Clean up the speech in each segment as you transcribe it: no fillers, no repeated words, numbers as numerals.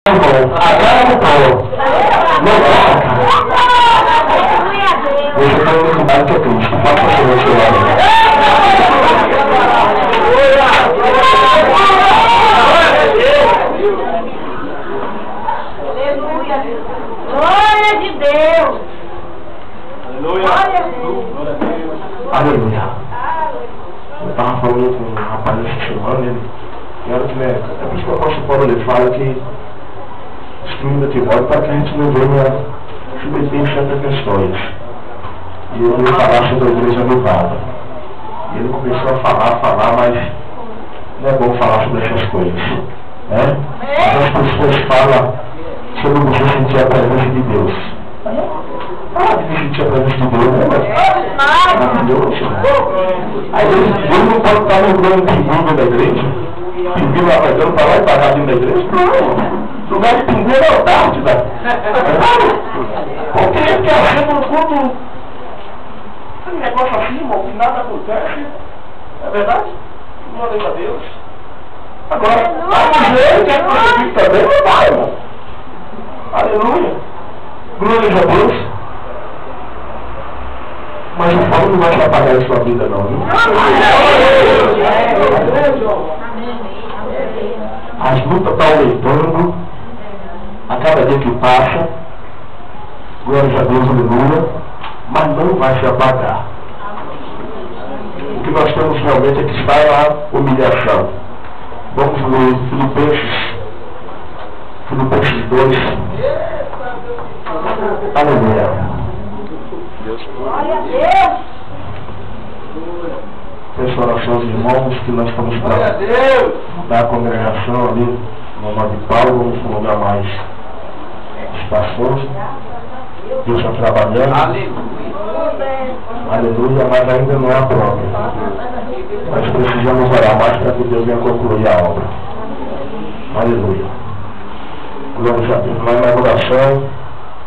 Você está no cuidado que é Cristo. Faça o seu celular. Glória de Deus. Aleluia. Eu estava falando com um rapaz essa semana, e era que, né, é por isso que o apóstolo Paulo ele fala que instrumento de voz para que a gente não venha submeter em certas questões. E ele veio falar sobre a igreja avivada. E ele começou a falar, mas não é bom falar sobre essas coisas. Né? Mas as pessoas falam sobre você sentir a presença de Deus. De sentir a presença de Deus, né? Maravilhoso. Aí Deus não pode estar lembrando de pinguim da igreja. Pinguim lá pegando para lá e pagar dentro da igreja. Não. Lugar de pinguim é Antártida. Porque ele quer achando quando tem um negócio assim, irmão, que nada acontece. É verdade? Glória a Deus. Agora, a mulher quer que você fique também, não vai, irmão. Aleluia. Glória a Deus. Mas o fogo não vai te apagar a sua vida, não, viu? As lutas estão aumentando a cada dia que passa. Glória a Deus, aleluia. Mas não vai se apagar. O que nós temos realmente é que está a humilhação. Vamos ler Filipenses 2. Aleluia. Glória a Deus. Peço oração aos irmãos que nós estamos para da congregação ali no nome de Paulo. Vamos prolongar mais espaçoso. Deus está trabalhando. Aleluia, mas ainda não é a prova. Nós precisamos orar mais para que Deus venha concluir a obra. Aleluia. Glória a Deus. Mas na oração,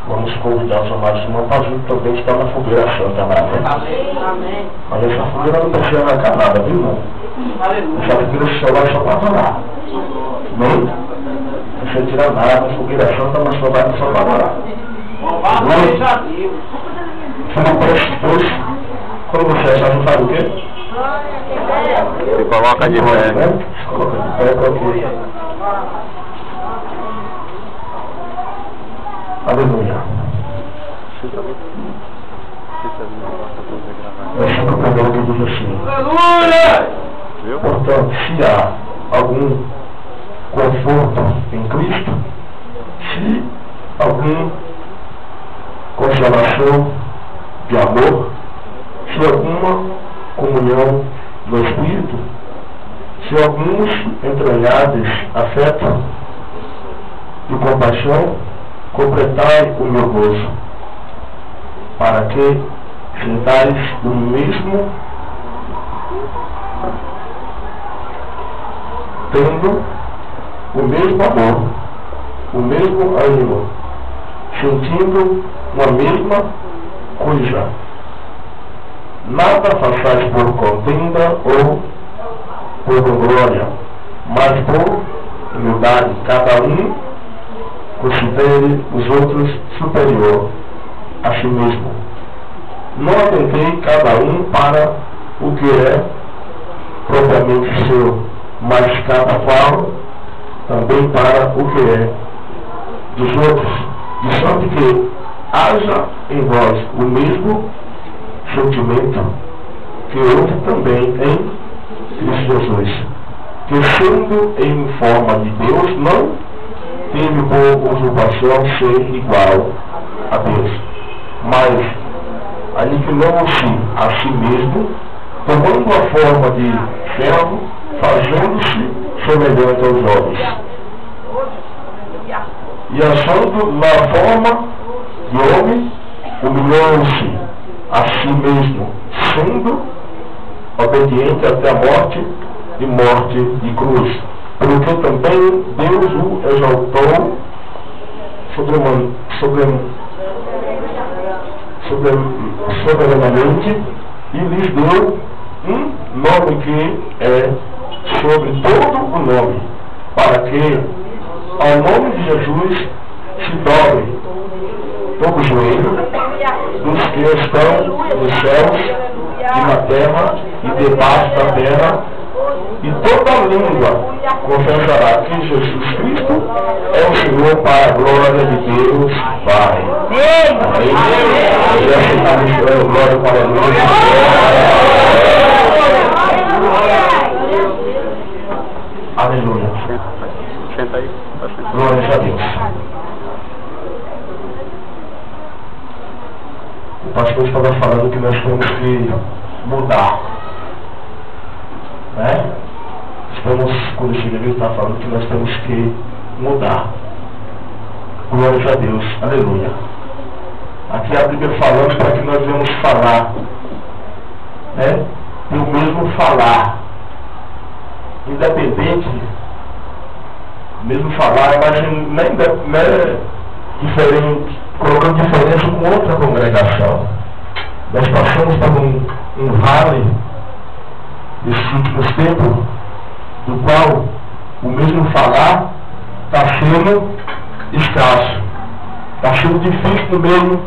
vamos convidar os amados irmãos para junto também estar na fogueira santa, amém? Mas essa fogueira não precisa arrancar nada, viu, irmão? Essa fogueira só vai só para adorar. Amém? Não precisa tirar nada, a fogueira santa, mas só vai só para adorar. Filipenses 2, quando você achar, não faz o quê? Se coloca de pé. Coloca de pé, coloque. Aleluia. Versículo primeiro que diz assim. Aleluia! Portanto, se há algum conforto em Cristo, se algum consolação de amor, se alguma comunhão no Espírito, se alguns entranhados afeto e compaixão, completai o meu gozo, para que sejais o mesmo, tendo o mesmo amor, o mesmo ânimo, sentindo uma mesma coisa. Nada façais por contenda ou por glória, mas por humildade, cada um considere os outros superior a si mesmo. Não atentei cada um para o que é propriamente seu, mas cada qual também para o que é dos outros, de sorte que haja em vós o mesmo sentimento que houve também em Cristo Jesus, que sendo em forma de Deus, não teve por usurpação ser igual a Deus, mas aniquilou-se a si mesmo, tomando a forma de servo, fazendo-se semelhante aos homens. E achando na forma de homem, humilhou-se a si mesmo, sendo obediente até a morte e morte de cruz. Porque também Deus o exaltou soberanamente e lhes deu um nome que é sobre todo o nome, para que ao nome de Jesus, se dobre todo o joelho dos que estão nos céus e na terra e debaixo da terra, e toda língua confessará que Jesus Cristo é o Senhor, para a glória de Deus Pai. Amém. E assim está misturando glória para a glória de Deus. Aleluia. Senta aí. Glória a Deus. O pastor estava falando que nós temos que mudar. Né? Quando chega ali, está falando que nós temos que mudar. Glória a Deus. Aleluia. Aqui a Bíblia falando para que nós venhamos falar. Né? E o mesmo falar. Independente, mesmo falar, mas não é diferente, colocando diferença com outra congregação. Nós passamos por um vale nesses últimos tempos, do qual o mesmo falar está sendo escasso, está sendo difícil no meio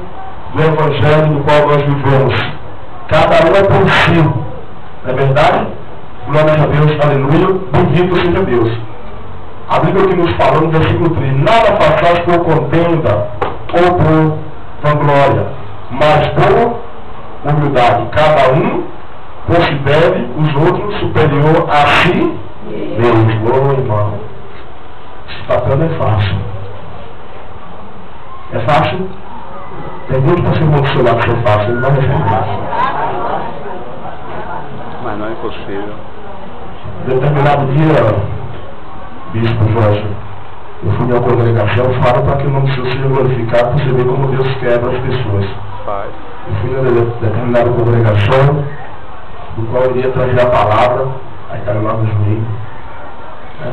do evangelho no qual nós vivemos. Cada um é por si, não é verdade? Glória a Deus, aleluia, bendito seja Deus. A Bíblia que nos fala no versículo 3: nada façais por contenda ou por vanglória, mas por humildade. Cada um considere os outros superior a si mesmo. Oh, irmão, esse papel não é fácil. É fácil? Pergunta para o irmão do seu lado se é fácil. Ele não é fácil. Mas não é impossível. Determinado dia, Bispo Jorge, eu fui na congregação, falo para que o nome do Senhor seja glorificado, para você ver como Deus quebra as pessoas. Pai. Eu fui na determinada congregação, do qual eu iria trazer a palavra, aí caiu lá no joelho, né?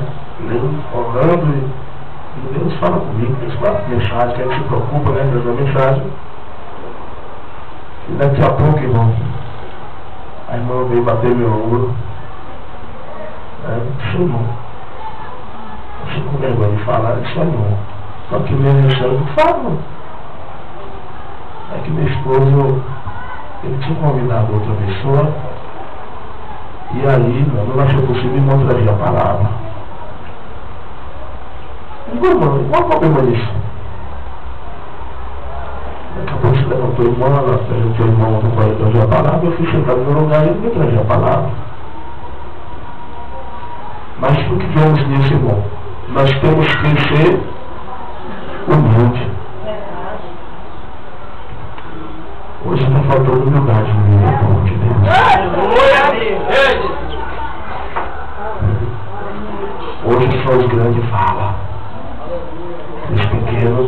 Orando, e Deus fala comigo, Deus fala mensagem, que a gente se preocupa, né? Deus dá mensagem. E daqui a pouco, irmão, a irmã veio bater meu ombro. Irmão, eu fico com vergonha de falar, isso é irmão. Só que mesmo eu falo. É que meu esposo, ele tinha convidado outra pessoa, e aí, não achou possível, irmão trazia a palavra. Irmão, qual o problema disso? Daqui a pouco se levantou o irmão, ela apresentou o irmão do qual ele trazia a palavra, eu fui sentado no meu lugar e ele me trazia a palavra. Mas por que vemos nisso, irmão? Nós temos que ser humildes. Hoje está faltando humildade no meu povo de Deus. Hoje só os grandes falam. Os pequenos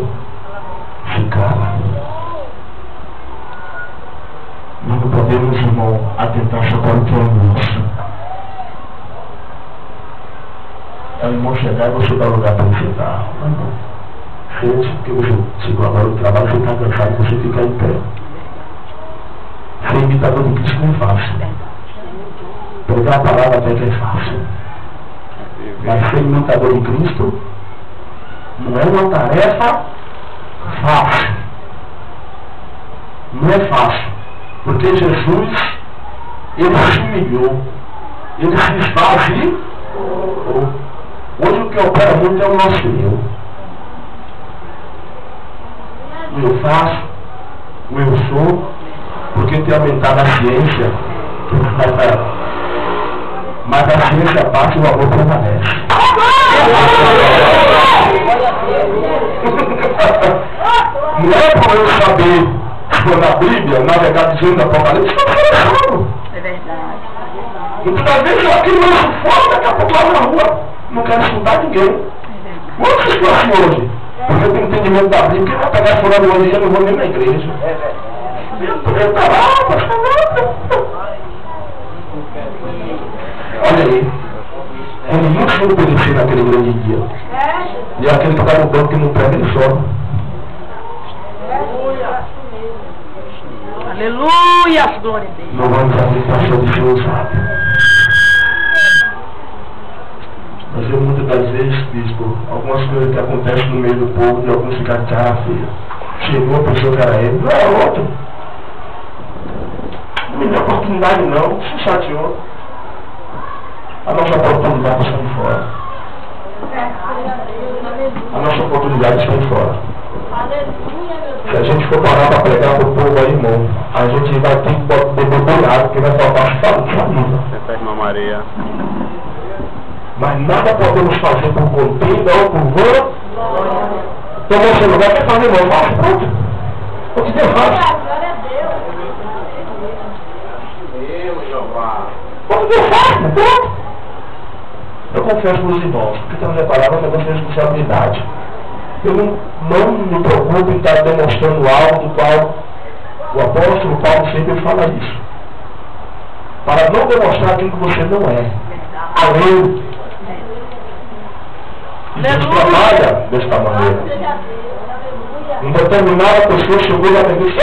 se calam. Nós não podemos, irmão, atentar só para o que é nosso. É o irmão chegar e você dar lugar para ele sentar. Sente, porque você chegou agora do trabalho, você está cansado, você fica em pé. Ser imitador de Cristo não é fácil. Pregar a palavra até que é fácil. Mas ser imitador de Cristo não é uma tarefa fácil. Não é fácil. Porque Jesus, ele se humilhou. Ele se esvaziou. Hoje o que opera muito é o nosso eu. O eu faço, o eu sou, porque tem aumentado a ciência. Mas a ciência passa e o amor permanece. Não é por eu saber, na Bíblia, navegar dizendo Apocalipse, não é fora. É verdade. Muitas vezes eu aqui no fora, daqui a pouco lá na rua. Não quero escutar ninguém. Quantos estão assim hoje? Porque eu tenho entendimento da Bíblia, que vai pegar fora do hoje e eu não vou nem na igreja. Eu estou lá, pastor. Olha aí. É muito que obedecer naquele grande dia. E aquele que está no banco que não prega, ele sobe. Aleluia, glória a Deus. Não vamos abrir pastor de Deus, sabe? Mas eu muitas das vezes, bispo, algumas coisas que acontecem no meio do povo, de alguns ficar de cara feia. Chegou a pessoa que era ele, não é outro. Não me deu oportunidade não, se chateou. A nossa oportunidade está de fora. A nossa oportunidade está de fora. Se a gente for parar para pregar para o povo aí, irmão, a gente vai ter que beber cuidado, porque vai faltar família. Senta a irmã Maria. Mas nada podemos fazer por contenda ou por vã. Então você não vai ter fazer, não. Faz, pronto. O que Deus faz? O que Deus faz? Pronto. Eu confesso para os irmãos, porque estamos reparados que é responsabilidade. Eu não me preocupo em estar demonstrando algo do qual o apóstolo Paulo sempre fala isso. Para não demonstrar aquilo que você não é. Além. E Deus trabalha desta maneira. Em determinada pessoa chegou lá e disse: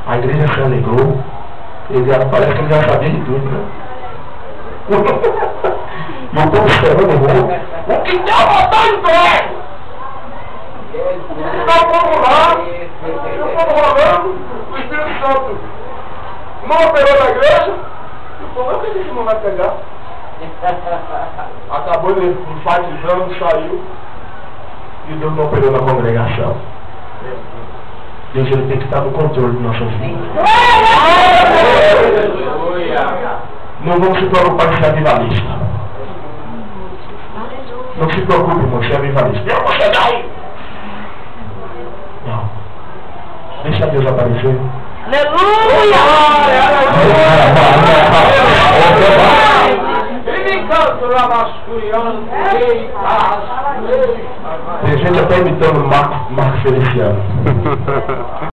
a igreja se alegrou. Parece que ele já sabia de tudo, né? E eu estou esperando o mundo. O que deu vontade do é? Está o povo lá. E o povo rolando. O Espírito Santo não operou na igreja. E o povo, eu acredito que não vai pegar. Acabou ele enfatizando, saiu. E Deus não operou na congregação. Deus ele tem que estar no controle de nossas vidas. Não vamos se preocupar em ser avivalista. Não se preocupe, irmão, ser avivalista. Eu vou chegar aí. Não. Deixa Deus aparecer. Aleluia! Tem gente até imitando Marco Feliciano.